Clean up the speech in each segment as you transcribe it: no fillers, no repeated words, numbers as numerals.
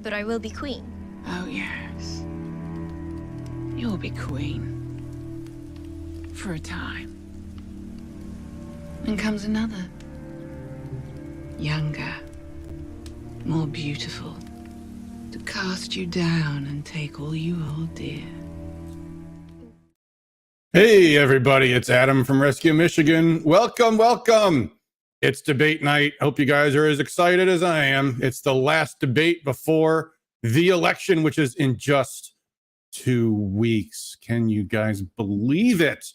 but I will be queen. Oh, yes. You'll be queen. For a time. Then comes another. Younger. More beautiful. To cast you down and take all you hold dear. Hey, everybody. It's Adam from Rescue Michigan. Welcome, welcome. It's debate night. Hope you guys are as excited as I am. It's the last debate before the election, which is in just 2 weeks. Can you guys believe it?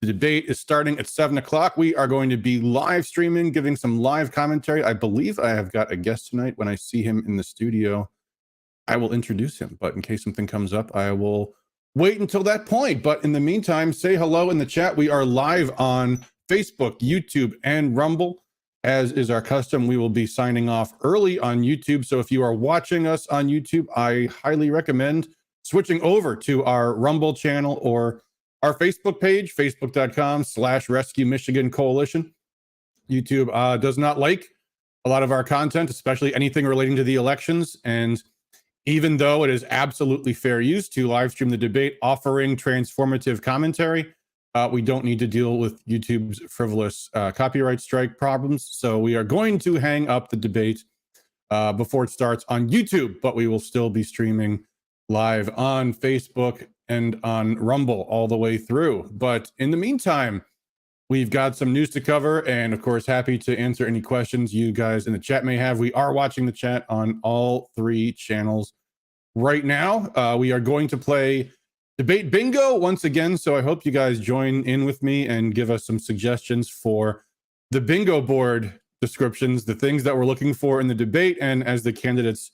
The debate is starting at 7 o'clock. We are going to be live streaming, giving some live commentary. I believe I have got a guest tonight. When I see him in the studio, I will introduce him. But in case something comes up, I will wait until that point. But in the meantime, say hello in the chat. We are live on Facebook, YouTube, and Rumble. As is our custom, we will be signing off early on YouTube. So if you are watching us on YouTube, I highly recommend switching over to our Rumble channel or our Facebook page, facebook.com/Rescue Michigan Coalition. YouTube does not like a lot of our content, especially anything relating to the elections. And even though it is absolutely fair use to live stream the debate offering transformative commentary, we don't need to deal with YouTube's frivolous copyright strike problems. So we are going to hang up the debate before it starts on YouTube, but we will still be streaming live on Facebook and on Rumble all the way through. But in the meantime, we've got some news to cover, and of course, happy to answer any questions you guys in the chat may have. We are watching the chat on all 3 channels right now. We are going to play Debate Bingo once again, so I hope you guys join in with me and give us some suggestions for the bingo board descriptions, the things that we're looking for in the debate, and as the candidates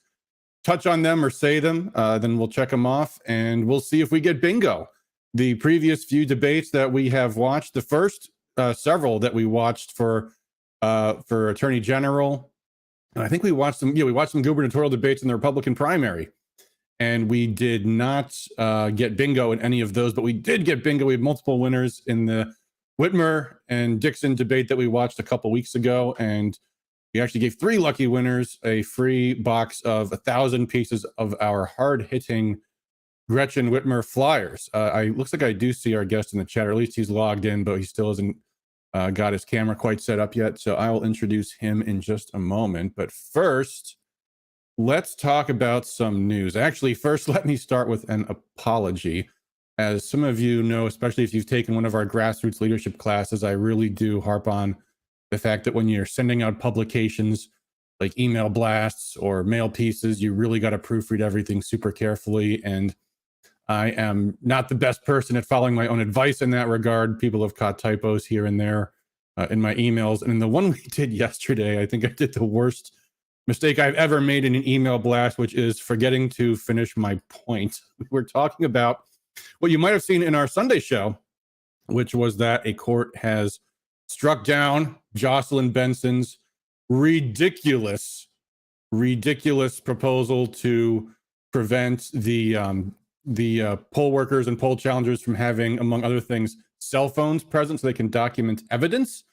touch on them or say them, then we'll check them off, and we'll see if we get bingo. The previous few debates that we have watched, the first several that we watched for Attorney General, and I think we watched some gubernatorial debates in the Republican primary. And we did not get bingo in any of those, but we did get bingo. We had multiple winners in the Whitmer and Dixon debate that we watched a couple weeks ago. And we actually gave 3 lucky winners a free box of 1,000 pieces of our hard-hitting Gretchen Whitmer flyers. Looks like I do see our guest in the chat, or at least he's logged in, but he still hasn't got his camera quite set up yet. So I will introduce him in just a moment. But first, let's talk about some news. Actually, first, let me start with an apology. As some of you know, especially if you've taken one of our grassroots leadership classes, I really do harp on the fact that when you're sending out publications like email blasts or mail pieces, you really got to proofread everything super carefully. And I am not the best person at following my own advice in that regard. People have caught typos here and there in my emails. And in the one we did yesterday, I think I did the worst mistake I've ever made in an email blast, which is forgetting to finish my point. We're talking about what you might have seen in our Sunday show, which was that a court has struck down Jocelyn Benson's ridiculous proposal to prevent the poll workers and poll challengers from having, among other things, cell phones present so they can document evidence.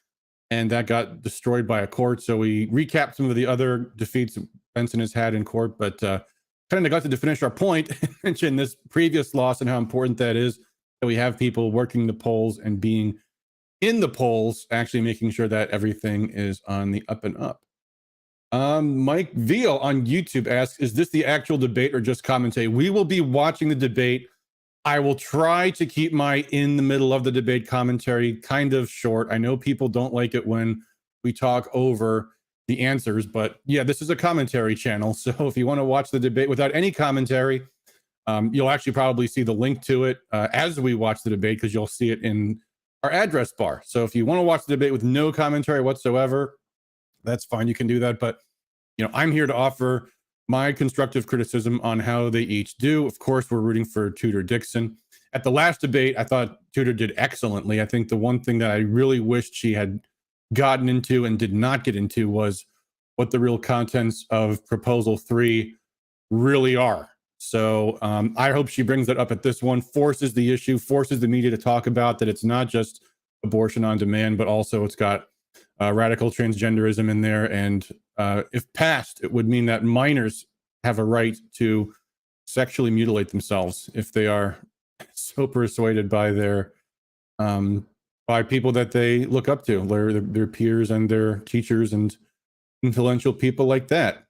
And that got destroyed by a court. So we recapped some of the other defeats Benson has had in court, but kind of neglected to finish our point and mention this previous loss and how important that is, that we have people working the polls and being in the polls, actually making sure that everything is on the up and up. Mike Veal on YouTube asks, is this the actual debate or just commentary? We will be watching the debate. I will try to keep my in the middle of the debate commentary kind of short. I know people don't like it when we talk over the answers, but yeah, this is a commentary channel. So if you want to watch the debate without any commentary, you'll actually probably see the link to it as we watch the debate, because you'll see it in our address bar. So if you want to watch the debate with no commentary whatsoever, that's fine. You can do that. But I'm here to offer my constructive criticism on how they each do. Of course, we're rooting for Tudor Dixon. At the last debate, I thought Tudor did excellently. I think the one thing that I really wished she had gotten into and did not get into was what the real contents of Proposal 3 really are. So I hope she brings that up at this one, forces the issue, forces the media to talk about that it's not just abortion on demand, but also it's got radical transgenderism in there. And if passed, it would mean that minors have a right to sexually mutilate themselves if they are so persuaded by their by people that they look up to, their peers and their teachers and influential people like that.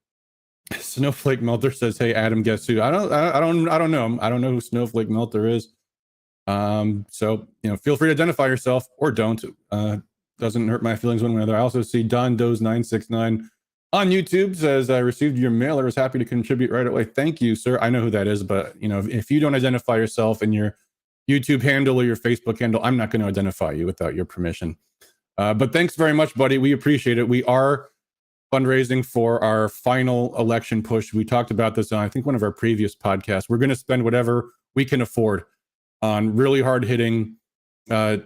Snowflake Melter says, "Hey Adam, guess who?" I don't know. I don't know who Snowflake Melter is. So feel free to identify yourself or don't. Doesn't hurt my feelings one way or the other. I also see Don Does 969 on YouTube says, "I received your mail. I was happy to contribute right away." Thank you, sir. I know who that is, but if you don't identify yourself in your YouTube handle or your Facebook handle, I'm not going to identify you without your permission. But thanks very much, buddy. We appreciate it. We are fundraising for our final election push. We talked about this on, I think, one of our previous podcasts. We're going to spend whatever we can afford on really hard-hitting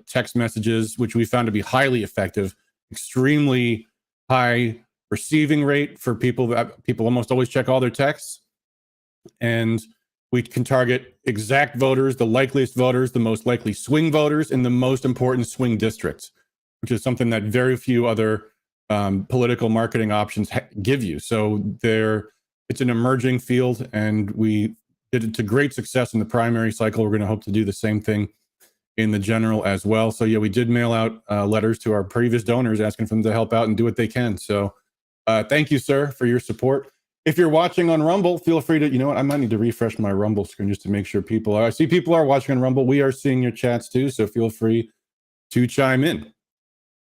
text messages, which we found to be highly effective, extremely high receiving rate for people. People almost always check all their texts. And we can target exact voters, the likeliest voters, the most likely swing voters in the most important swing districts, which is something that very few other political marketing options give you. So it's an emerging field, and we did it to great success in the primary cycle. We're going to hope to do the same thing in the general as well. So yeah, we did mail out letters to our previous donors asking for them to help out and do what they can. So thank you, sir, for your support. If you're watching on Rumble, feel free to, I might need to refresh my Rumble screen just to make sure I see people are watching on Rumble. We are seeing your chats too, so feel free to chime in.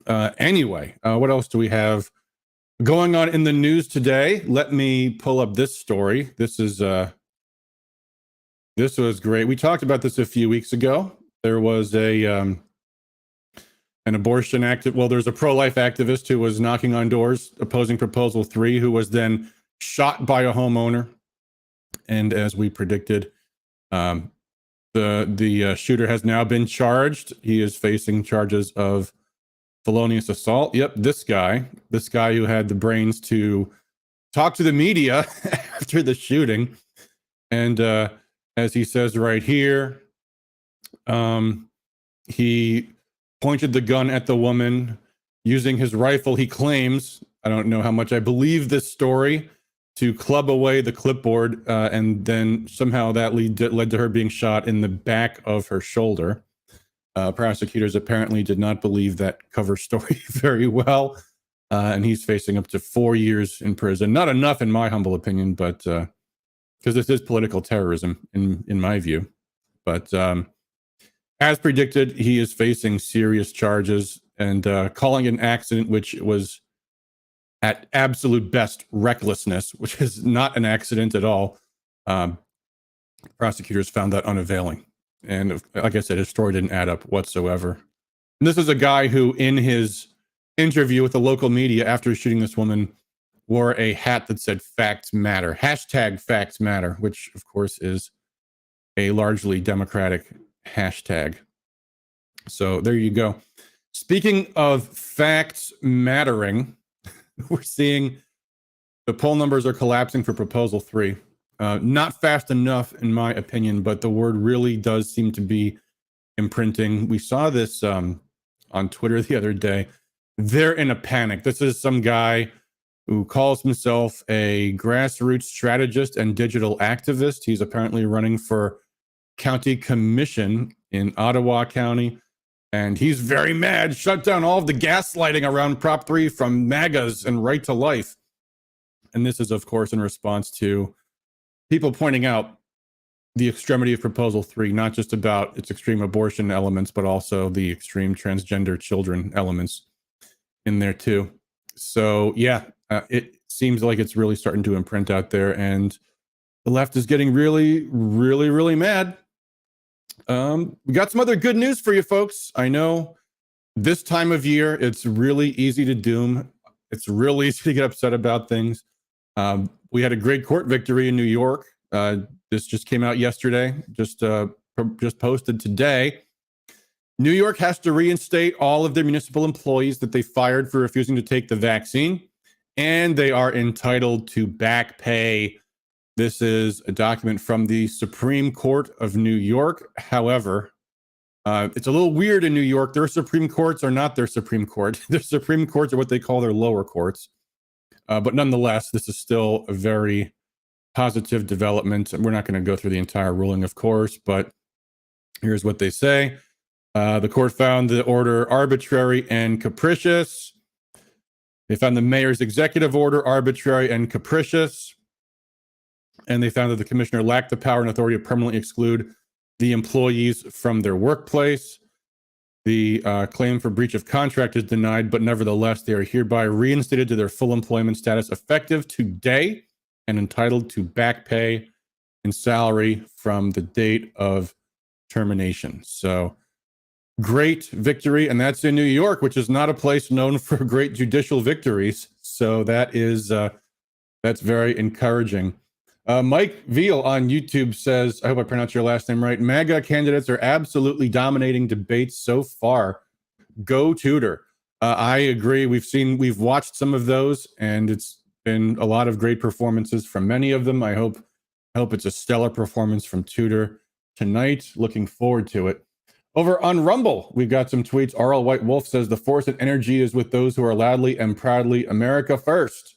Anyway, what else do we have going on in the news today? Let me pull up this story. This was great. We talked about this a few weeks ago. There was an abortion activist. Well, there's a pro-life activist who was knocking on doors opposing Proposal 3, who was then shot by a homeowner. And as we predicted, the shooter has now been charged. He is facing charges of felonious assault. Yep, this guy who had the brains to talk to the media after the shooting. And as he says right here, he pointed the gun at the woman using his rifle. He claims, I don't know how much I believe this story, to club away the clipboard, and then somehow that led to her being shot in the back of her shoulder. Prosecutors apparently did not believe that cover story very well, and he's facing up to 4 years in prison. Not enough, in my humble opinion, but because this is political terrorism, in my view. But as predicted, he is facing serious charges, and calling it an accident, which was at absolute best recklessness, which is not an accident at all. Prosecutors found that unavailing. And like I said, his story didn't add up whatsoever. And this is a guy who, in his interview with the local media after shooting this woman, wore a hat that said "Facts Matter," #Facts Matter, which of course is a largely Democratic hashtag. So there you go. Speaking of facts mattering, we're seeing the poll numbers are collapsing for Proposal 3. Not fast enough, in my opinion, but the word really does seem to be imprinting. We saw this on Twitter the other day. They're in a panic. This is some guy who calls himself a grassroots strategist and digital activist. He's apparently running for county commission in Ottawa County. And he's very mad. Shut down all of the gaslighting around Prop 3 from MAGAs and Right to Life. And this is, of course, in response to people pointing out the extremity of Proposal 3, not just about its extreme abortion elements, but also the extreme transgender children elements in there too. So yeah, it seems like it's really starting to imprint out there, and the left is getting really, really, really mad. We got some other good news for you folks. I know this time of year, it's really easy to doom. It's really easy to get upset about things. We had a great court victory in New York. This just came out yesterday, just posted today. New York has to reinstate all of their municipal employees that they fired for refusing to take the vaccine, and they are entitled to back pay. This is a document from the Supreme Court of New York. However, it's a little weird in New York. Their Supreme Courts are not their Supreme Court. Their Supreme Courts are what they call their lower courts. But nonetheless, this is still a very positive development. We're not going to go through the entire ruling, of course, but here's what they say. The court found the order arbitrary and capricious. They found the mayor's executive order arbitrary and capricious. And they found that the commissioner lacked the power and authority to permanently exclude the employees from their workplace. The claim for breach of contract is denied, but nevertheless, they are hereby reinstated to their full employment status effective today and entitled to back pay and salary from the date of termination. So great victory. And that's in New York, which is not a place known for great judicial victories. So that is, that's very encouraging. Mike Veal on YouTube says, I hope I pronounced your last name right. MAGA candidates are absolutely dominating debates so far. Go Tudor. I agree. We've watched some of those, and it's been a lot of great performances from many of them. I hope it's a stellar performance from Tudor tonight. Looking forward to it. Over on Rumble, we've got some tweets. R.L. White Wolf says the force and energy is with those who are loudly and proudly America first.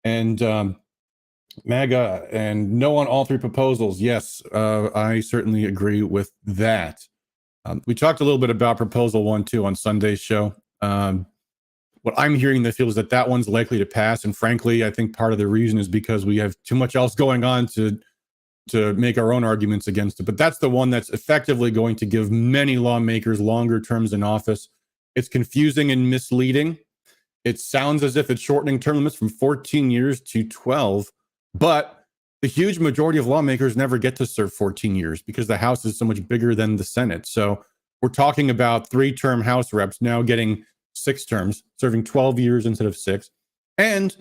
And MAGA and no on all three proposals. Yes, I certainly agree with that. We talked a little bit about proposal 1, 2 on Sunday's show. What I'm hearing that feels that one's likely to pass. And frankly, I think part of the reason is because we have too much else going on to make our own arguments against it. But that's the one that's effectively going to give many lawmakers longer terms in office. It's confusing and misleading. It sounds as if it's shortening term limits from 14 years to 12. But the huge majority of lawmakers never get to serve 14 years because the House is so much bigger than the Senate. So we're talking about 3-term House reps now getting 6 terms, serving 12 years instead of 6. And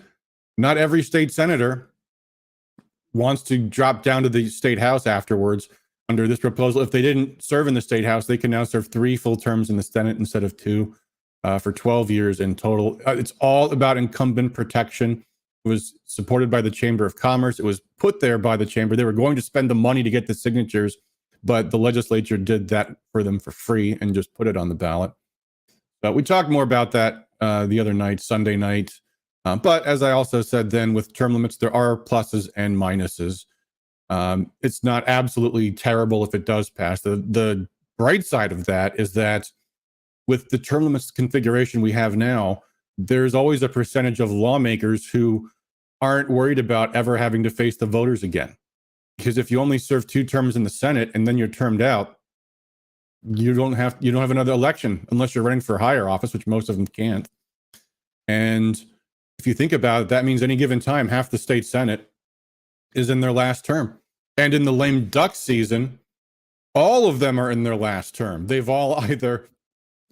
not every state senator wants to drop down to the state House afterwards under this proposal. If they didn't serve in the state House, they can now serve 3 full terms in the Senate instead of 2 for 12 years in total. It's all about incumbent protection. It was supported by the Chamber of Commerce. It was put there by the Chamber. They were going to spend the money to get the signatures, but the legislature did that for them for free and just put it on the ballot. But we talked more about that the other night, Sunday night. But as I also said then, with term limits, there are pluses and minuses. It's not absolutely terrible if it does pass. The bright side of that is that with the term limits configuration we have now, there's always a percentage of lawmakers who aren't worried about ever having to face the voters again. Because if you only serve 2 terms in the Senate and then you're termed out, you don't have another election unless you're running for higher office, which most of them can't. And if you think about it, that means any given time, half the state Senate is in their last term. And in the lame duck season, all of them are in their last term. They've all either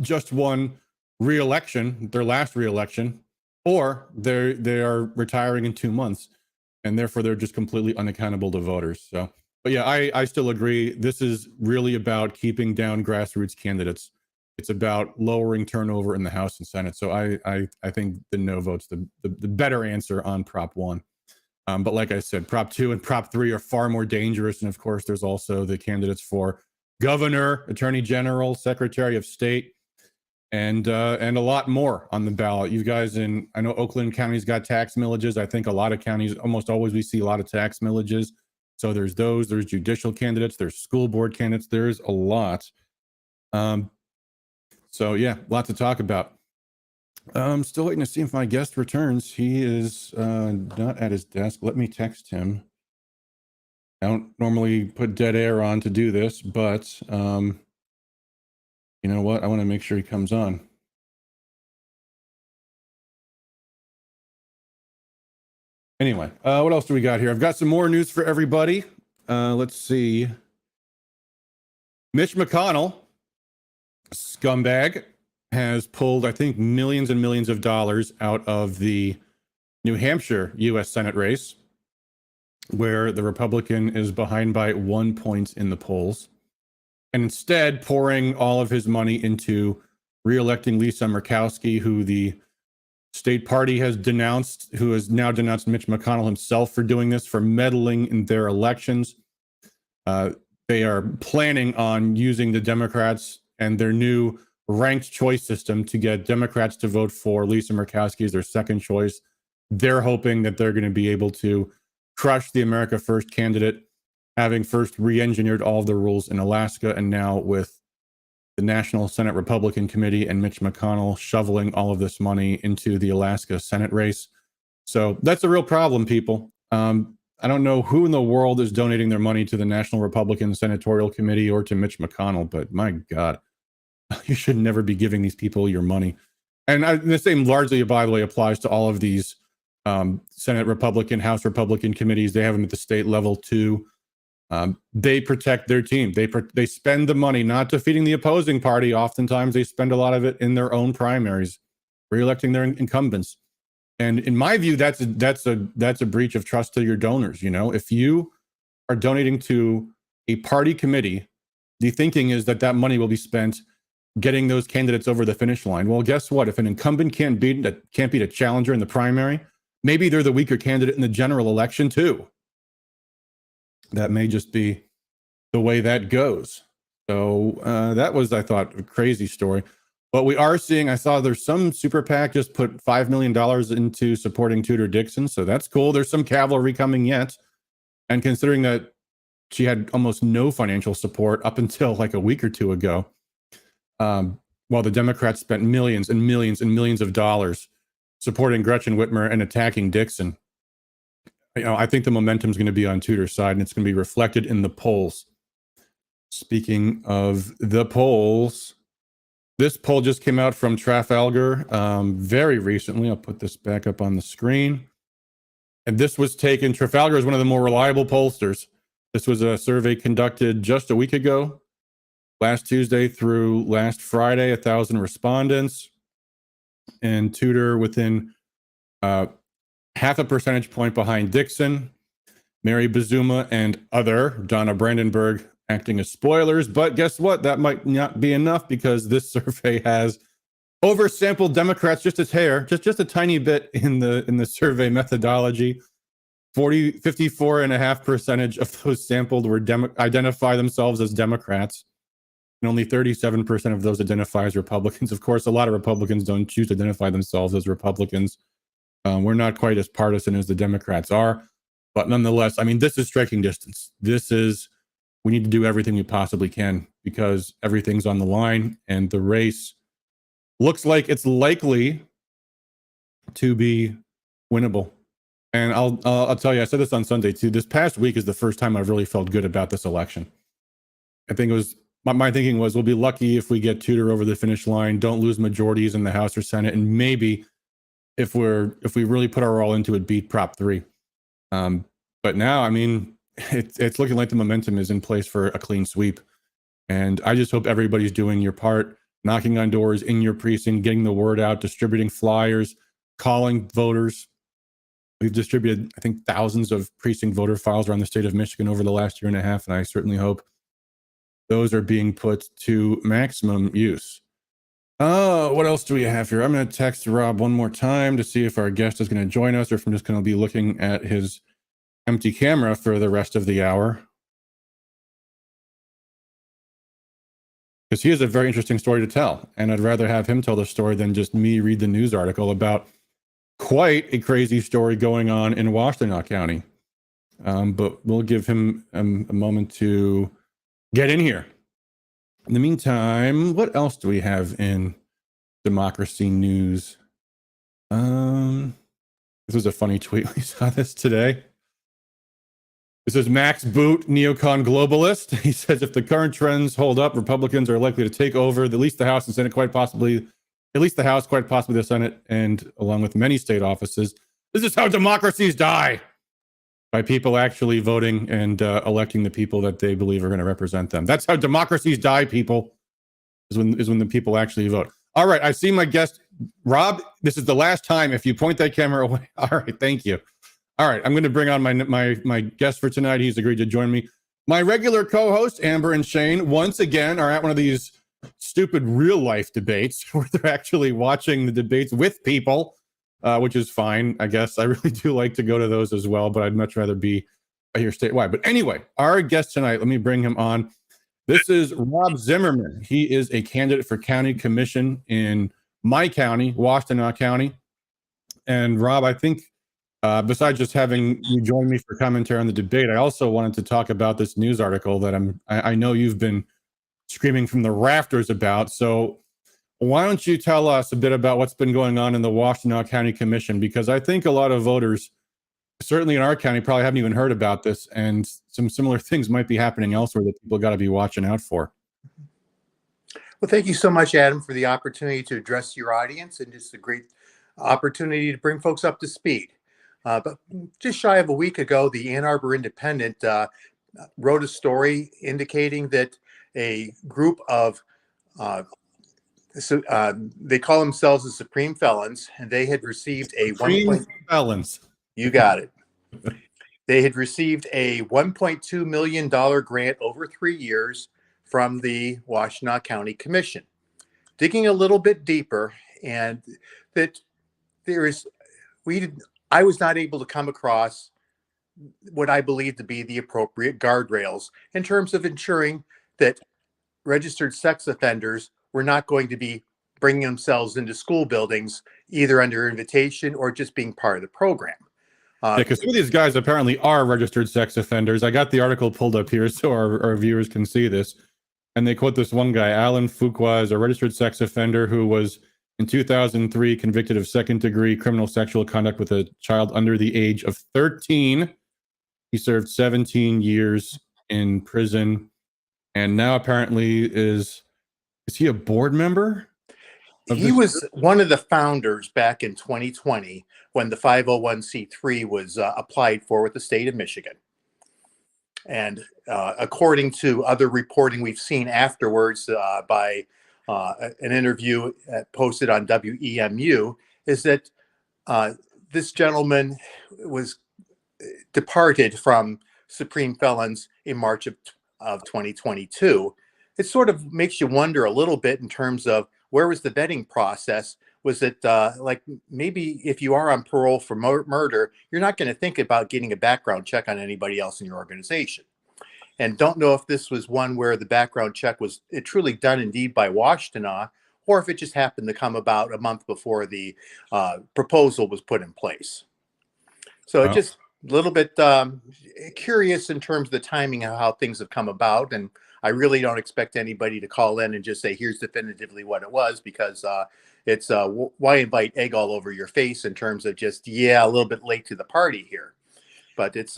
just won re-election, their last re-election, or they are retiring in 2 months, and therefore they're just completely unaccountable to voters. So, but yeah, I still agree. This is really about keeping down grassroots candidates. It's about lowering turnover in the House and Senate. So I think the no vote's the better answer on Prop 1. But like I said, Prop 2 and Prop 3 are far more dangerous. And of course, there's also the candidates for governor, attorney general, secretary of state, and a lot more on the ballot. You guys I know Oakland County's got tax millages. I think a lot of counties, almost always we see a lot of tax millages. So there's judicial candidates, there's school board candidates, there's a lot. So yeah, a lot to talk about. I'm still waiting to see if my guest returns. He is not at his desk. Let me text him. I don't normally put dead air on to do this, but you know what? I want to make sure he comes on. Anyway, what else do we got here? I've got some more news for everybody. Let's see. Mitch McConnell, scumbag, has pulled, I think, millions and millions of dollars out of the New Hampshire U.S. Senate race, where the Republican is behind by 1 point in the polls, and instead pouring all of his money into re-electing Lisa Murkowski, who the state party has denounced, who has now denounced Mitch McConnell himself for doing this, for meddling in their elections. They are planning on using the Democrats and their new ranked choice system to get Democrats to vote for Lisa Murkowski as their second choice. They're hoping that they're going to be able to crushed the America First candidate, having first re-engineered all of the rules in Alaska, and now with the National Senate Republican Committee and Mitch McConnell shoveling all of this money into the Alaska Senate race. So that's a real problem, people. I don't know who in the world is donating their money to the National Republican Senatorial Committee or to Mitch McConnell, but my God, you should never be giving these people your money. And the same largely, by the way, applies to all of these Senate Republican, House Republican committees. They have them at the state level too. They protect their team. They spend the money not defeating the opposing party. Oftentimes, they spend a lot of it in their own primaries, reelecting their incumbents. And in my view, that's a breach of trust to your donors. You know, if you are donating to a party committee, the thinking is that that money will be spent getting those candidates over the finish line. Well, guess what? If an incumbent can't beat a challenger in the primary, maybe they're the weaker candidate in the general election too. That may just be the way that goes. So that was, I thought, a crazy story. But we are seeing, I saw there's some super PAC just put $5 million into supporting Tudor Dixon. So that's cool. There's some cavalry coming yet. And considering that she had almost no financial support up until like a week or two ago, while the Democrats spent millions and millions and millions of dollars supporting Gretchen Whitmer and attacking Dixon, you know, I think the momentum is going to be on Tudor's side, and it's going to be reflected in the polls. Speaking of the polls, this poll just came out from Trafalgar very recently. I'll put this back up on the screen. And this was taken, Trafalgar is one of the more reliable pollsters. This was a survey conducted just a week ago, last Tuesday through last Friday, 1,000 respondents. And Tudor within half a percentage point behind Dixon, Mary Bazuma and other, Donna Brandenburg acting as spoilers. But guess what? That might not be enough, because this survey has oversampled Democrats just a hair, just a tiny bit in the survey methodology. 54.5% of those sampled were identify themselves as Democrats, and only 37% of those identify as Republicans. Of course, a lot of Republicans don't choose to identify themselves as Republicans. We're not quite as partisan as the Democrats are, but nonetheless, I mean, this is striking distance. We need to do everything we possibly can, because everything's on the line, and the race looks like it's likely to be winnable. And I'll tell you, I said this on Sunday too. This past week is the first time I've really felt good about this election. I think it was my thinking was, we'll be lucky if we get Tudor over the finish line, don't lose majorities in the House or Senate, and maybe if we really put our all into it, beat Prop 3. But now, I mean, it's looking like the momentum is in place for a clean sweep. And I just hope everybody's doing your part, knocking on doors in your precinct, getting the word out, distributing flyers, calling voters. We've distributed, I think, thousands of precinct voter files around the state of Michigan over the last year and a half, and I certainly hope those are being put to maximum use. What else do we have here? I'm going to text Rob one more time to see if our guest is going to join us, or if I'm just going to be looking at his empty camera for the rest of the hour. Because he has a very interesting story to tell, and I'd rather have him tell the story than just me read the news article about quite a crazy story going on in Washtenaw County. But we'll give him a moment to get in here. In the meantime, what else do we have in democracy news? This was a funny tweet. We saw this today. This is Max Boot, neocon globalist. He says, if the current trends hold up, Republicans are likely to take over at least the House and Senate, quite possibly the Senate, and along with many state offices. This is how democracies die, by people actually voting and electing the people that they believe are going to represent them. That's how democracies die, people, is when the people actually vote. All right, I see my guest, Rob. This is the last time. If you point that camera away. All right, thank you. All right, I'm going to bring on my guest for tonight. He's agreed to join me. My regular co-host, Amber and Shane, once again are at one of these stupid real-life debates where they're actually watching the debates with people, which is fine, I guess. I really do like to go to those as well, but I'd much rather be here statewide. But anyway, our guest tonight, let me bring him on. This is Rob Zimmerman. He is a candidate for county commission in my county, Washtenaw County. And Rob, I think Besides just having you join me for commentary on the debate, I also wanted to talk about this news article that I know you've been screaming from the rafters about. So why don't you tell us a bit about what's been going on in the Washtenaw County Commission? Because I think a lot of voters, certainly in our county, probably haven't even heard about this, and some similar things might be happening elsewhere that people got to be watching out for. Well, thank you so much, Adam, for the opportunity to address your audience, and just a great opportunity to bring folks up to speed. But just shy of a week ago, the Ann Arbor Independent wrote a story indicating that a group of they call themselves the Supreme Felons, and they had received a Felons. You got it. They had received a $1.2 million grant over 3 years from the Washtenaw County Commission. Digging a little bit deeper, and that I was not able to come across what I believe to be the appropriate guardrails in terms of ensuring that registered sex offenders were not going to be bringing themselves into school buildings, either under invitation or just being part of the program. Because some of these guys apparently are registered sex offenders. I got the article pulled up here so our viewers can see this. And they quote this one guy, Alan Fuqua, is a registered sex offender who was in 2003 convicted of second-degree criminal sexual conduct with a child under the age of 13. He served 17 years in prison, and now apparently is he a board member? He was one of the founders back in 2020 when the 501c3 was applied for with the state of Michigan. And according to other reporting we've seen afterwards by an interview posted on WEMU, is that this gentleman was departed from Supreme Felons in March of 2022. It sort of makes you wonder a little bit in terms of where was the vetting process? Was it like maybe if you are on parole for murder, you're not going to think about getting a background check on anybody else in your organization? And don't know if this was one where the background check was truly done indeed by Washtenaw, or if it just happened to come about a month before the proposal was put in place. So it just a little bit curious in terms of the timing of how things have come about. And I really don't expect anybody to call in and just say, here's definitively what it was, because it's why invite egg all over your face in terms of just, a little bit late to the party here. But it's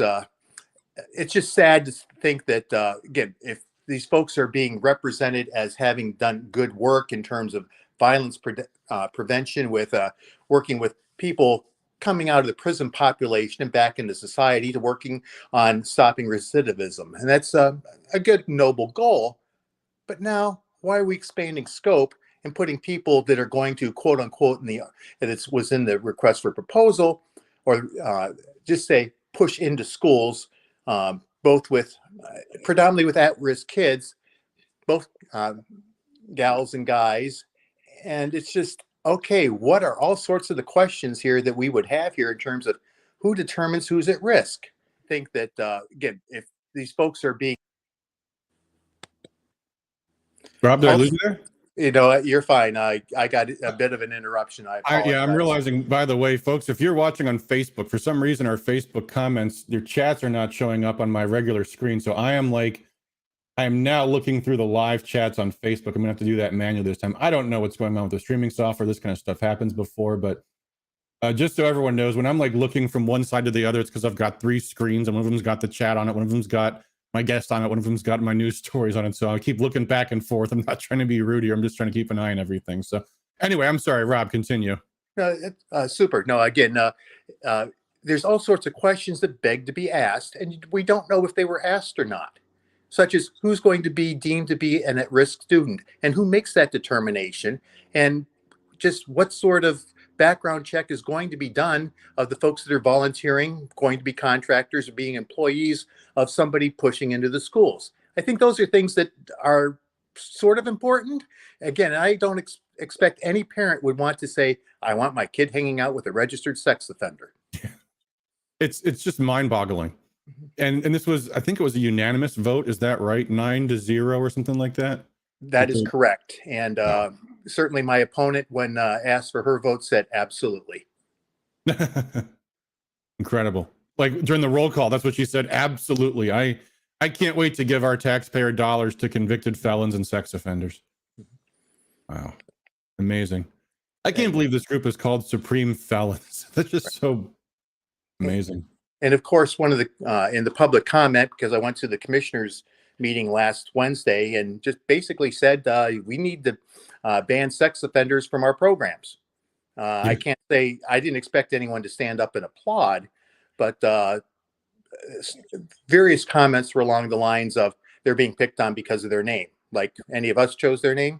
just sad to think that, again, if these folks are being represented as having done good work in terms of violence prevention with working with people coming out of the prison population and back into society to working on stopping recidivism. And that's a good, noble goal. But now, why are we expanding scope and putting people that are going to, quote unquote, was in the request for proposal, or just say push into schools, both with predominantly with at-risk kids, both gals and guys. And it's just, okay, what are all sorts of the questions here that we would have here in terms of who determines who's at risk? I think that, again, if these folks are being... Rob, did I lose you there? You know, you're fine. I got a bit of an interruption. I'm realizing, by the way, folks, if you're watching on Facebook, for some reason, our Facebook comments, your chats are not showing up on my regular screen. So I am now looking through the live chats on Facebook. I'm gonna have to do that manually this time. I don't know what's going on with the streaming software. This kind of stuff happens before, but just so everyone knows, when I'm like looking from one side to the other, it's because I've got 3 screens, and one of them's got the chat on it, one of them's got my guest on it, one of them's got my news stories on it. So I keep looking back and forth. I'm not trying to be rude here. I'm just trying to keep an eye on everything. So anyway, I'm sorry, Rob, continue. Super. No, again, there's all sorts of questions that beg to be asked, and we don't know if they were asked or not, such as who's going to be deemed to be an at-risk student and who makes that determination, and just what sort of background check is going to be done of the folks that are volunteering, going to be contractors or being employees of somebody pushing into the schools. I think those are things that are sort of important. Again, I don't expect any parent would want to say, I want my kid hanging out with a registered sex offender. It's just mind-boggling. And this was, I think it was a unanimous vote. Is that right? 9-0 or something like that? That is correct. And certainly my opponent, when asked for her vote, said absolutely. Incredible. Like during the roll call, that's what she said. Absolutely. I can't wait to give our taxpayer dollars to convicted felons and sex offenders. Wow. Amazing. I can't believe this group is called Supreme Felons. That's just so amazing. And of course, one of the in the public comment, because I went to the commissioners meeting last Wednesday and just basically said we need to ban sex offenders from our programs. I can't say I didn't expect anyone to stand up and applaud, but various comments were along the lines of they're being picked on because of their name. Like any of us chose their name.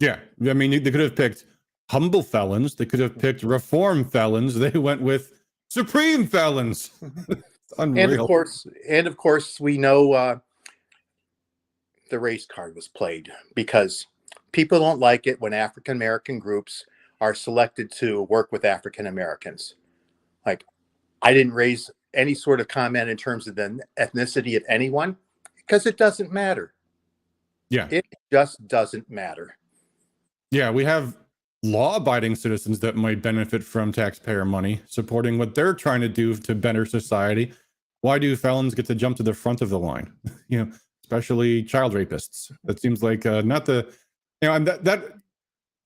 Yeah. I mean, they could have picked humble felons. They could have picked reform felons. They went with supreme felons. Unreal. And of course, we know the race card was played because people don't like it when African American groups are selected to work with African Americans. Like, I didn't raise any sort of comment in terms of the ethnicity of anyone because it doesn't matter. Yeah. It just doesn't matter. Yeah, we have law-abiding citizens that might benefit from taxpayer money, supporting what they're trying to do to better society. Why do felons get to jump to the front of the line? You know, especially child rapists. That seems like not the, you know, and that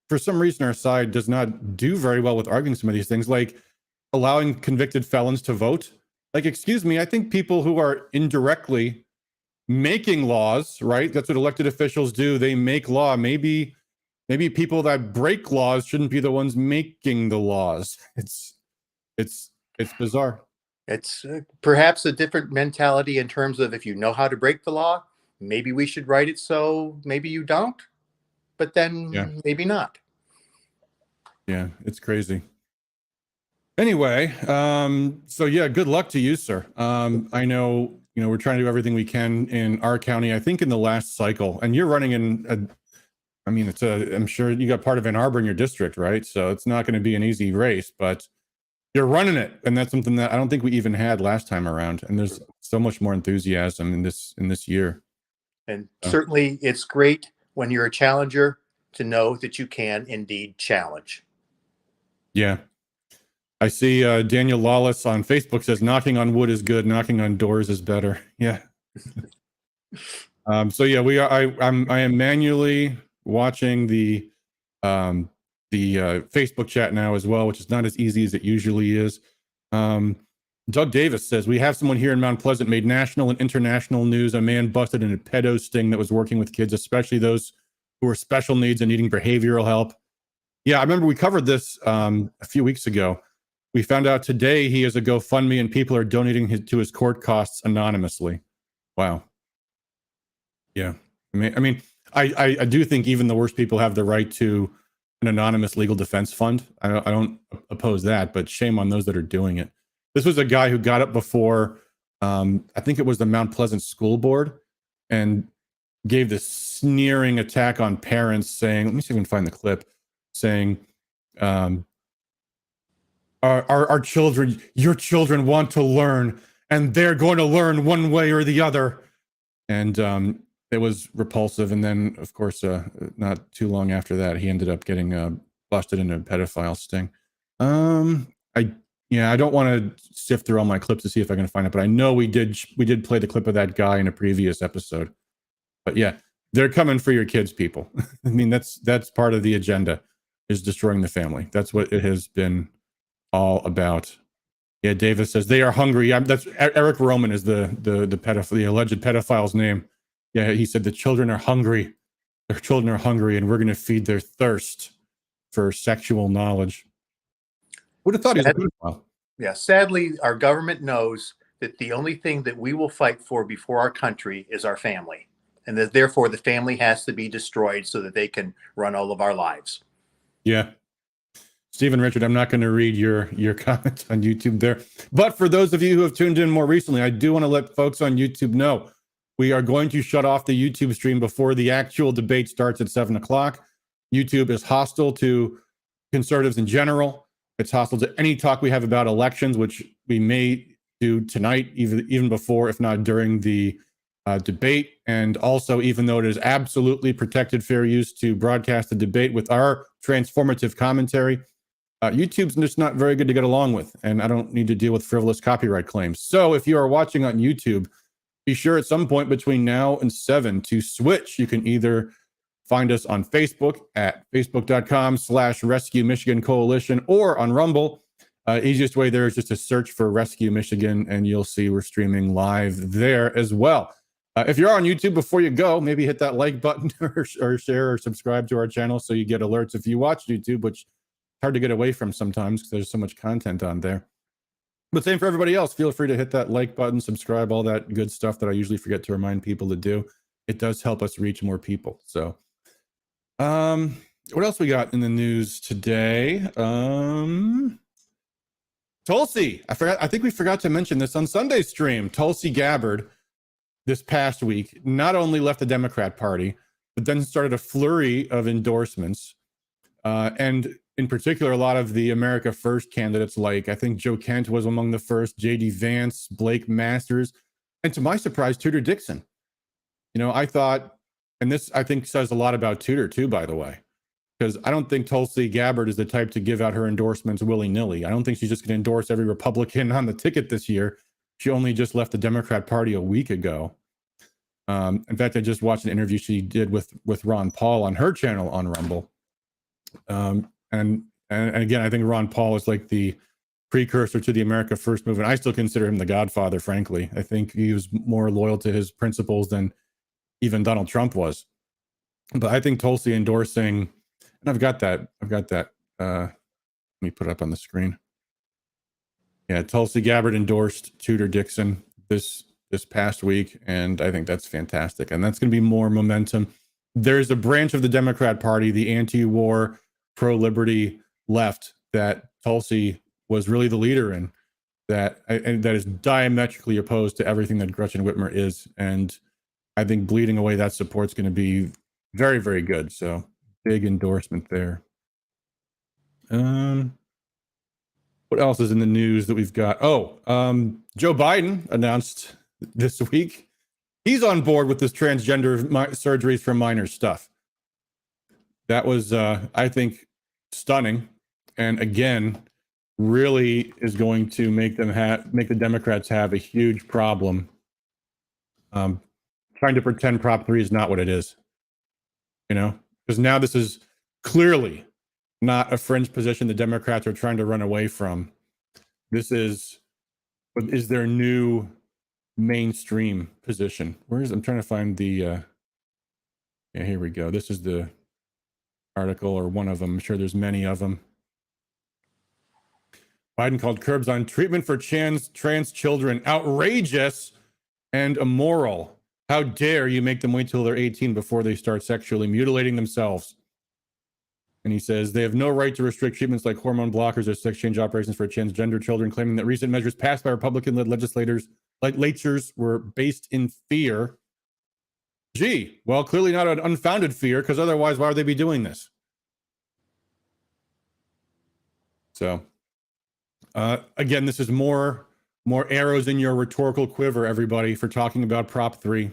for some reason our side does not do very well with arguing some of these things, like allowing convicted felons to vote. Like, excuse me, I think people who are indirectly making laws, right? That's what elected officials do. They make law. Maybe people that break laws shouldn't be the ones making the laws. It's bizarre. It's perhaps a different mentality in terms of if you know how to break the law, maybe we should write it so maybe you don't, but then maybe not. Yeah, it's crazy. Anyway, so yeah, good luck to you, sir. I know, you know, we're trying to do everything we can in our county. I think in the last cycle, and you're running in I mean, I'm sure you got part of Ann Arbor in your district, right? So it's not going to be an easy race, but you're running it. And that's something that I don't think we even had last time around. And there's so much more enthusiasm in this year. And certainly it's great when you're a challenger to know that you can indeed challenge. Yeah. I see Daniel Lawless on Facebook says knocking on wood is good, knocking on doors is better. Yeah. So yeah, I am manually watching the Facebook chat now as well, which is not as easy as it usually is. Doug Davis says, we have someone here in Mount Pleasant made national and international news. A man busted in a pedo sting that was working with kids, especially those who are special needs and needing behavioral help. Yeah, I remember we covered this a few weeks ago. We found out today he has a GoFundMe and people are donating to his court costs anonymously. Wow. Yeah. I mean, I do think even the worst people have the right to an anonymous legal defense fund. I don't oppose that, but shame on those that are doing it. This was a guy who got up before, I think it was the Mount Pleasant School Board, and gave this sneering attack on parents saying, let me see if I can find the clip, saying, our children, your children want to learn, and they're going to learn one way or the other. And it was repulsive. And then, of course, not too long after that, he ended up getting busted in a pedophile sting. I don't want to sift through all my clips to see if I can find it, but I know we did play the clip of that guy in a previous episode. But yeah, they're coming for your kids, people. I mean, that's part of the agenda, is destroying the family. That's what it has been all about. Yeah, Davis says they are hungry. That's Eric Roman is the alleged pedophile's name. Yeah, he said the children are hungry. Their children are hungry, and we're going to feed their thirst for sexual knowledge. Would have thought he was a pedophile. Yeah, sadly, our government knows that the only thing that we will fight for before our country is our family, and that therefore the family has to be destroyed so that they can run all of our lives. Yeah. Stephen Richard, I'm not going to read your comment on YouTube there. But for those of you who have tuned in more recently, I do want to let folks on YouTube know we are going to shut off the YouTube stream before the actual debate starts at 7 o'clock. YouTube is hostile to conservatives in general. It's hostile to any talk we have about elections, which we may do tonight, even before, if not during the debate. And also, even though it is absolutely protected fair use to broadcast the debate with our transformative commentary, YouTube's just not very good to get along with, and I don't need to deal with frivolous copyright claims. So if you are watching on YouTube, be sure at some point between now and 7 to switch. You can either find us on Facebook at facebook.com/Rescue Michigan Coalition or on Rumble. Easiest way there is just to search for Rescue Michigan, and you'll see we're streaming live there as well. If you're on YouTube, before you go, maybe hit that like button or share or subscribe to our channel so you get alerts if you watch YouTube, which is hard to get away from sometimes because there's so much content on there. But same for everybody else. Feel free to hit that like button, subscribe, all that good stuff that I usually forget to remind people to do. It does help us reach more people. So, what else we got in the news today? Tulsi. I think we forgot to mention this on Sunday's stream. Tulsi Gabbard this past week not only left the Democrat Party, but then started a flurry of endorsements. And in particular, a lot of the America First candidates, like I think Joe Kent was among the first, J.D. Vance, Blake Masters, and to my surprise, Tudor Dixon. You know, I thought, and this I think says a lot about Tudor too, by the way, because I don't think Tulsi Gabbard is the type to give out her endorsements willy-nilly. I don't think she's just going to endorse every Republican on the ticket this year. She only just left the Democrat Party a week ago. In fact, I just watched an interview she did with Ron Paul on her channel on Rumble. And again, I think Ron Paul is like the precursor to the America First movement. I still consider him the godfather, frankly. I think he was more loyal to his principles than even Donald Trump was. But I think Tulsi endorsing, and I've got that. Let me put it up on the screen. Yeah, Tulsi Gabbard endorsed Tudor Dixon this past week, and I think that's fantastic. And that's going to be more momentum. There's a branch of the Democrat Party, the anti-war, pro-liberty left, that Tulsi was really the leader in, that is diametrically opposed to everything that Gretchen Whitmer is. And I think bleeding away that support's going to be very, very good. So big endorsement there. What else is in the news that we've got? Joe Biden announced this week he's on board with this transgender surgeries for minors stuff. That was, I think, stunning, and again, really is going to make the Democrats have a huge problem trying to pretend Prop 3 is not what it is. You know, because now this is clearly not a fringe position the Democrats are trying to run away from. This is what is their new mainstream position. I'm trying to find the yeah, here we go. This is the article, or one of them. I'm sure there's many of them. Biden called curbs on treatment for trans children outrageous and immoral. How dare you make them wait till they're 18 before they start sexually mutilating themselves? And he says they have no right to restrict treatments like hormone blockers or sex change operations for transgender children, claiming that recent measures passed by Republican-led legislatures were based in fear. Gee, well, clearly not an unfounded fear, because otherwise, why would they be doing this? So, again, this is more arrows in your rhetorical quiver, everybody, for talking about Prop 3.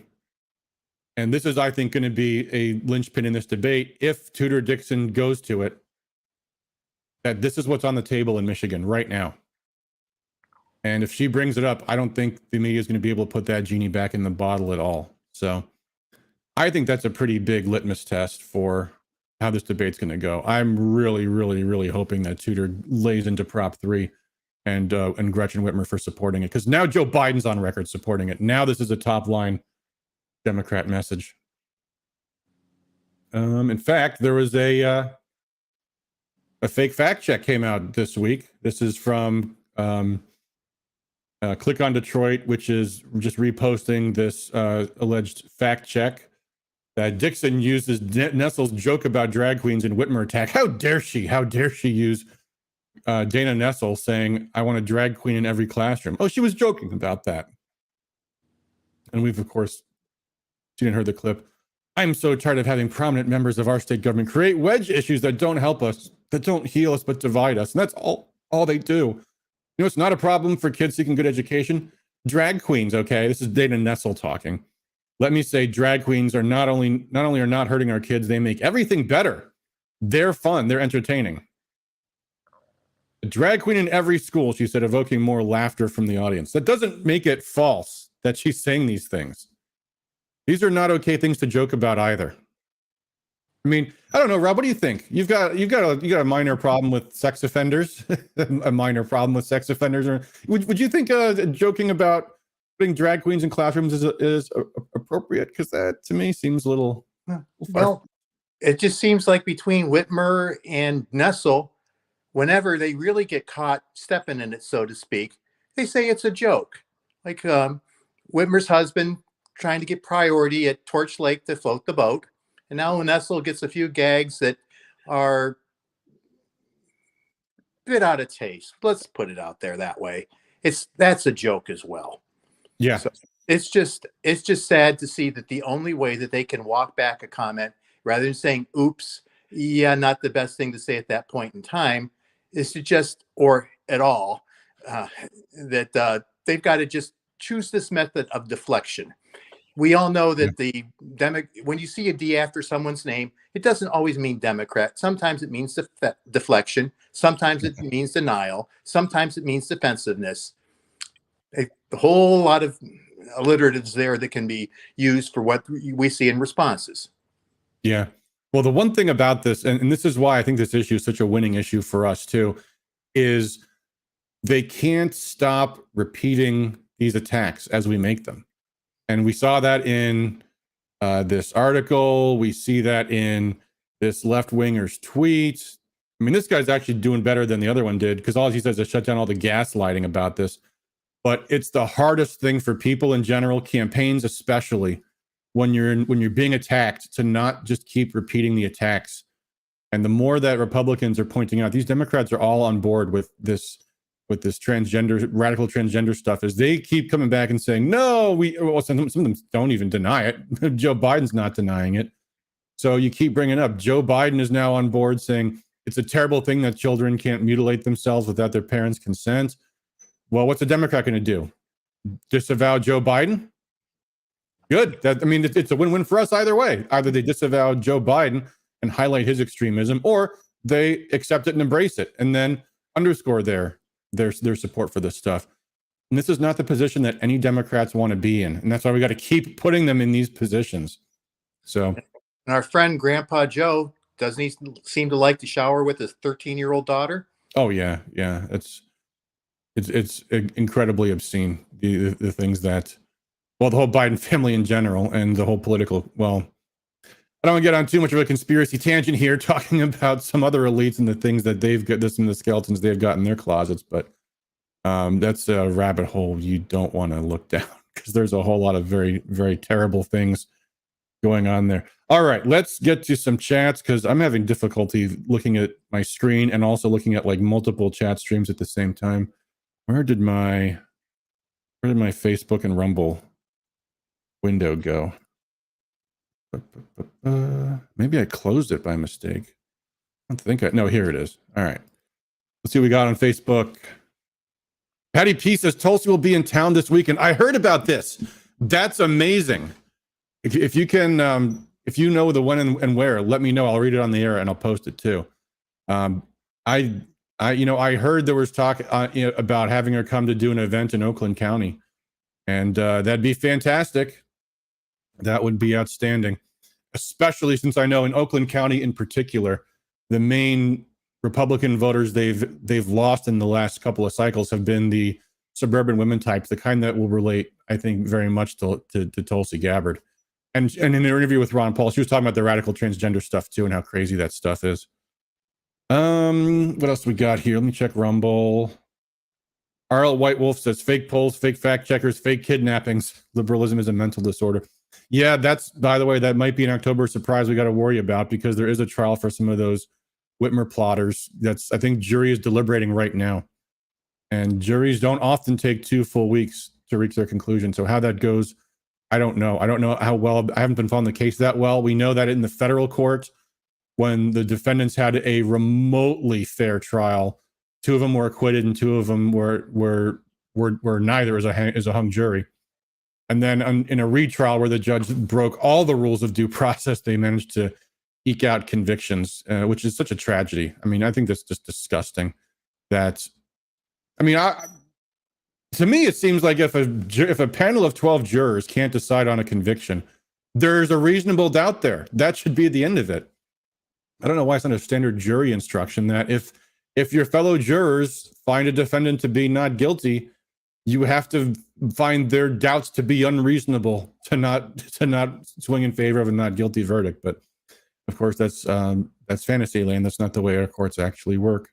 And this is, I think, going to be a linchpin in this debate if Tudor Dixon goes to it, that this is what's on the table in Michigan right now. And if she brings it up, I don't think the media is going to be able to put that genie back in the bottle at all. So I think that's a pretty big litmus test for how this debate's going to go. I'm really, really, really hoping that Tudor lays into Prop 3 and Gretchen Whitmer for supporting it, because now Joe Biden's on record supporting it. Now this is a top line Democrat message. In fact, there was a fake fact check came out this week. This is from Click on Detroit, which is just reposting this alleged fact check that Dixon uses Nessel's joke about drag queens in Whitmer attack. How dare she? How dare she use Dana Nessel saying, "I want a drag queen in every classroom"? Oh, she was joking about that. And we've, of course, seen and heard the clip. I'm so tired of having prominent members of our state government create wedge issues that don't help us, that don't heal us, but divide us. And that's all they do. You know, it's not a problem for kids seeking good education. Drag queens, okay? This is Dana Nessel talking. Let me say, drag queens are not only are not hurting our kids, they make everything better. They're fun. They're entertaining. A drag queen in every school, she said, evoking more laughter from the audience. That doesn't make it false that she's saying these things. These are not okay things to joke about either. I mean, I don't know, Rob. What do you think? You got a minor problem with sex offenders, a minor problem with sex offenders, or would you think joking about putting drag queens in classrooms is appropriate? Because that to me seems a little. Well, it just seems like between Whitmer and Nessel, whenever they really get caught stepping in it, so to speak, they say it's a joke. Like Whitmer's husband trying to get priority at Torch Lake to float the boat. And now Nessel gets a few gags that are a bit out of taste. Let's put it out there that way. That's a joke as well. Yeah. So it's just sad to see that the only way that they can walk back a comment rather than saying, oops, yeah, not the best thing to say at that point in time, is to just, or at all, that they've got to just choose this method of deflection. We all know that when you see a D after someone's name, it doesn't always mean Democrat. Sometimes it means deflection. Sometimes it means denial. Sometimes it means defensiveness. A whole lot of alliteratives there that can be used for what we see in responses. Yeah. Well, the one thing about this, and this is why I think this issue is such a winning issue for us too, is they can't stop repeating these attacks as we make them. And we saw that in this article. We see that in this left-winger's tweet. I mean, this guy's actually doing better than the other one did, because all he says is shut down all the gaslighting about this. But it's the hardest thing for people in general, campaigns especially, when you're being attacked, to not just keep repeating the attacks. And the more that Republicans are pointing out, these Democrats are all on board with this radical transgender stuff, as they keep coming back and saying, no, some of them don't even deny it. Joe Biden's not denying it. So you keep bringing up, Joe Biden is now on board saying it's a terrible thing that children can't mutilate themselves without their parents' consent. Well, what's a Democrat going to do? Disavow Joe Biden? Good. It's a win-win for us either way. Either they disavow Joe Biden and highlight his extremism, or they accept it and embrace it and then underscore their support for this stuff. And this is not the position that any Democrats want to be in. And that's why we got to keep putting them in these positions. So, and our friend Grandpa Joe, doesn't he seem to like to shower with his 13-year-old daughter? Oh yeah. Yeah. It's incredibly obscene. The things that, well, the whole Biden family in general and the whole political, well, I don't want to get on too much of a conspiracy tangent here, talking about some other elites and the things that they've got, some of the skeletons they've got in their closets. But that's a rabbit hole you don't want to look down, because there's a whole lot of very, very terrible things going on there. All right, let's get to some chats, because I'm having difficulty looking at my screen and also looking at like multiple chat streams at the same time. Where did my Facebook and Rumble window go? Maybe I closed it by mistake. I don't think no, here it is. All right. Let's see what we got on Facebook. Patty P says Tulsi will be in town this weekend. I heard about this. That's amazing. If you can, if you know the when and where, let me know. I'll read it on the air and I'll post it too. I heard there was talk about having her come to do an event in Oakland County, and that'd be fantastic. That would be outstanding, especially since I know in Oakland County in particular, the main Republican voters they've lost in the last couple of cycles have been the suburban women types, the kind that will relate, I think, very much to Tulsi Gabbard. And in an interview with Ron Paul, she was talking about the radical transgender stuff too, and how crazy that stuff is. What else we got here? Let me check Rumble. R.L. White Wolf says fake polls, fake fact checkers, fake kidnappings. Liberalism is a mental disorder. Yeah, that's, by the way, that might be an October surprise we got to worry about, because there is a trial for some of those Whitmer plotters. I think jury is deliberating right now, and juries don't often take 2 full weeks to reach their conclusion. So how that goes, I don't know. I don't know how well. I haven't been following the case that well. We know that in the federal court, when the defendants had a remotely fair trial, 2 of them were acquitted and 2 of them were neither as a hung jury. And then in a retrial where the judge broke all the rules of due process, they managed to eke out convictions, which is such a tragedy. I mean, I think that's just disgusting that, I mean, to me, it seems like if a panel of 12 jurors can't decide on a conviction, there's a reasonable doubt there. That should be the end of it. I don't know why it's not a standard jury instruction that if your fellow jurors find a defendant to be not guilty, you have to find their doubts to be unreasonable to not swing in favor of a not guilty verdict. But of course, that's fantasy land. That's not the way our courts actually work.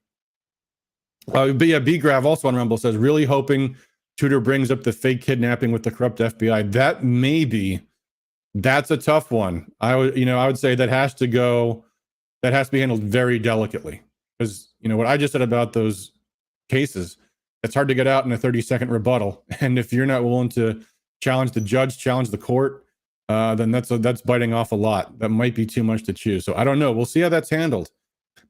But yeah, B-Grav also on Rumble says, really hoping Tudor brings up the fake kidnapping with the corrupt FBI. That's a tough one. I would say that has to be handled very delicately, because what I just said about those cases, it's hard to get out in a 30-second rebuttal. And if you're not willing to challenge the judge, challenge the court, then that's biting off a lot. That might be too much to chew. So I don't know. We'll see how that's handled.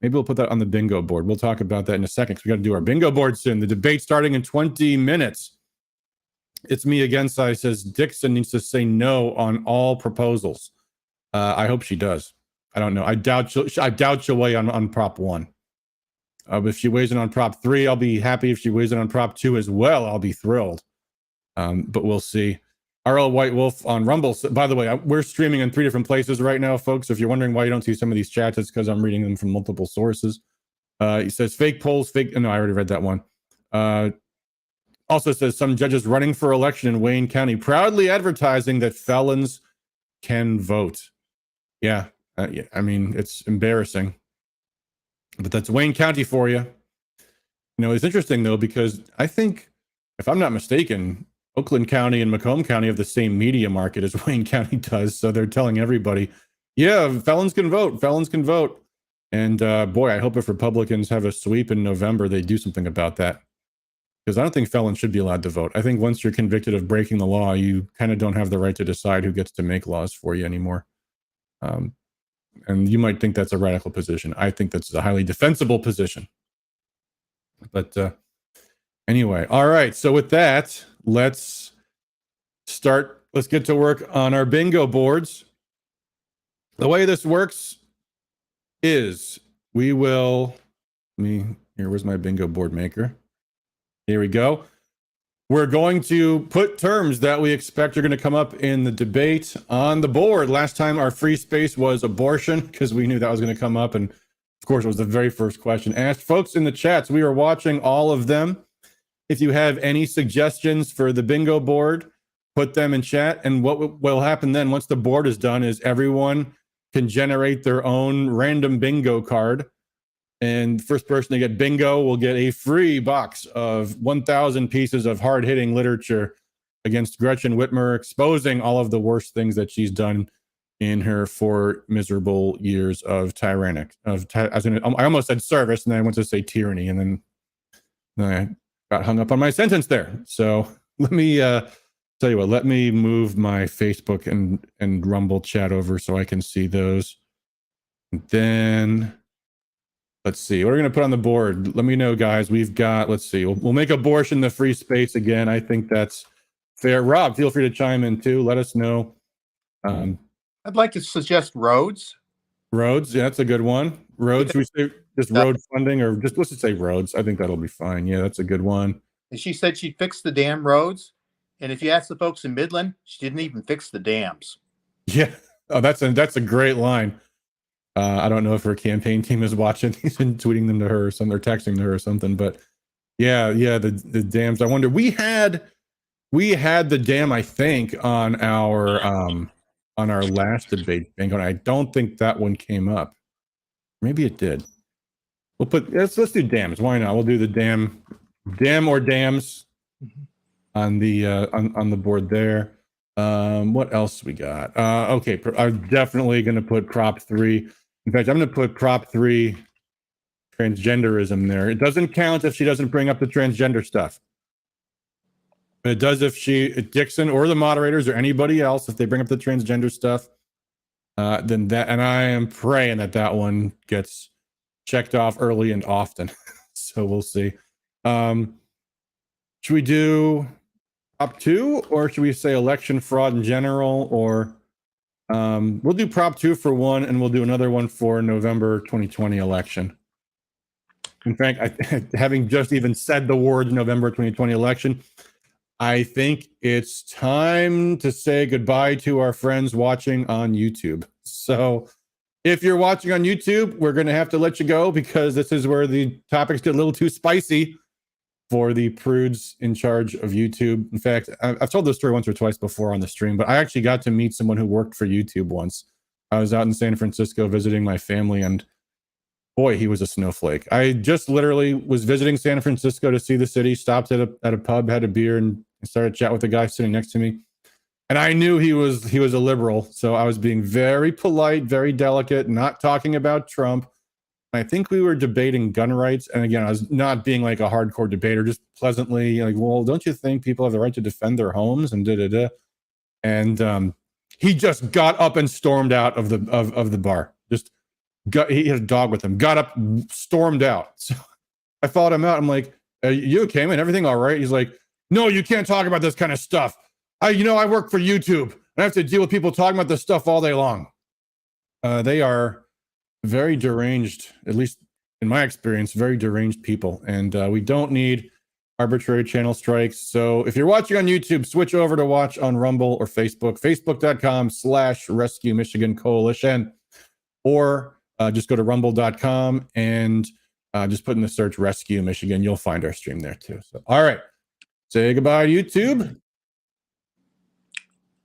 Maybe we'll put that on the bingo board. We'll talk about that in a second, because we got to do our bingo board soon. The debate starting in 20 minutes. It's me again. Sai says Dixon needs to say no on all proposals. I hope she does. I don't know. I doubt she'll weigh on Prop 1. If she weighs in on Prop 3, I'll be happy. If she weighs in on Prop 2 as well, I'll be thrilled. But we'll see. RL White Wolf on Rumble. By the way, we're streaming in 3 different places right now, folks. If you're wondering why you don't see some of these chats, it's because I'm reading them from multiple sources. He says fake polls, fake. No, I already read that one. Also says some judges running for election in Wayne County proudly advertising that felons can vote. Yeah. I mean, it's embarrassing, but that's Wayne County for you. It's interesting though, because I think, if I'm not mistaken, Oakland County and Macomb County have the same media market as Wayne County does. So they're telling everybody, yeah, felons can vote. Felons can vote. And boy, I hope if Republicans have a sweep in November, they do something about that. Because I don't think felons should be allowed to vote. I think once you're convicted of breaking the law, you kind of don't have the right to decide who gets to make laws for you anymore. And you might think that's a radical position. I think that's a highly defensible position. But anyway, all right. So with that, let's get to work on our bingo boards. The way this works is where's my bingo board maker? Here we go. We're going to put terms that we expect are going to come up in the debate on the board. Last time our free space was abortion, because we knew that was going to come up. And of course, it was the very first question asked. Folks in the chats, we are watching all of them. If you have any suggestions for the bingo board, put them in chat. And what will happen then, once the board is done, is everyone can generate their own random bingo card. And the first person to get bingo will get a free box of 1,000 pieces of hard-hitting literature against Gretchen Whitmer, exposing all of the worst things that she's done in her 4 miserable years of I almost said service, and then I went to say tyranny, and then I got hung up on my sentence there. So let me tell you what. Let me move my Facebook and Rumble chat over so I can see those. And then. Let's see. What are we going to put on the board? Let me know, guys. We've got, let's see. We'll make abortion the free space again. I think that's fair. Rob, feel free to chime in too. Let us know. I'd like to suggest roads. Roads. Yeah, that's a good one. Roads. We say just road funding, or let's just say roads. I think that'll be fine. Yeah, that's a good one. And she said she'd fix the damn roads. And if you ask the folks in Midland, she didn't even fix the dams. Yeah. Oh, that's a great line. I don't know if her campaign team is watching. He's been tweeting them to her or something, or texting to her or something. But yeah, the dams. I wonder. We had the dam, I think, on our last debate bingo. And I don't think that one came up. Maybe it did. Let's do dams. Why not? We'll do the dam or dams on the board there. What else we got? Okay, I'm definitely going to put Prop 3. In fact, I'm going to put Prop 3 transgenderism there. It doesn't count if she doesn't bring up the transgender stuff. But it does if Dixon or the moderators or anybody else, if they bring up the transgender stuff, then that, and I am praying that one gets checked off early and often. So we'll see. Should we do Prop 2, or should we say election fraud in general? Or we'll do Prop 2 for one, and we'll do another one for November 2020 election. In fact, having just even said the words November 2020 election, I think it's time to say goodbye to our friends watching on YouTube. So if you're watching on YouTube, we're going to have to let you go because this is where the topics get a little too spicy for the prudes in charge of YouTube. In fact, I've told this story once or twice before on the stream, but I actually got to meet someone who worked for YouTube once. I was out in San Francisco visiting my family, and boy, he was a snowflake. I just literally was visiting San Francisco to see the city, stopped at a pub, had a beer, and started chatting with the guy sitting next to me. And I knew he was a liberal, so I was being very polite, very delicate, not talking about Trump. I think we were debating gun rights. And again, I was not being like a hardcore debater, just pleasantly like, well, don't you think people have the right to defend their homes and da-da-da? And he just got up and stormed out of the bar. He had a dog with him, got up, stormed out. So I followed him out. I'm like, are you okay, man? Everything all right? He's like, no, you can't talk about this kind of stuff. I work for YouTube. I have to deal with people talking about this stuff all day long. They are very deranged, at least in my experience, very deranged people. And we don't need arbitrary channel strikes. So if you're watching on YouTube, switch over to watch on Rumble or Facebook, facebook.com/Rescue Michigan Coalition, or just go to rumble.com and just put in the search Rescue Michigan. You'll find our stream there too. So, all right. Say goodbye, YouTube.